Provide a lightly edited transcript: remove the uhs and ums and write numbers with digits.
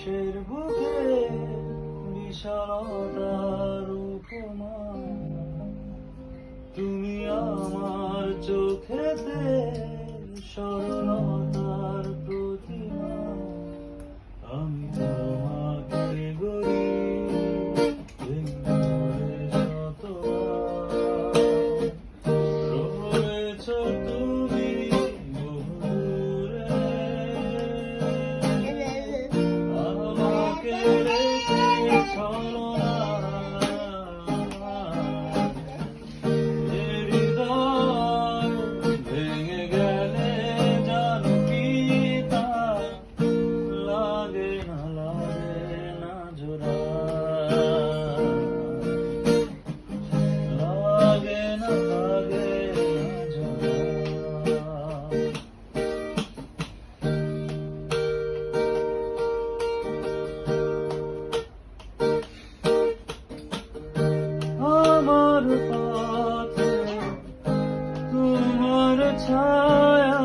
কিসের বুকে বিশালতার উপমা, তুমি আমার চোখেতে সরলতার প্রতিমা। আমি তোমাকে গড়ি রয়েছ তুমি বহুদূরে, আমাকে রেখে চলো না। হৃদয় ভেঙে গেলে জানো কি তা লাগে না জোড়া, লাগে না জোড়া। আমার পথে তোমার ছায়া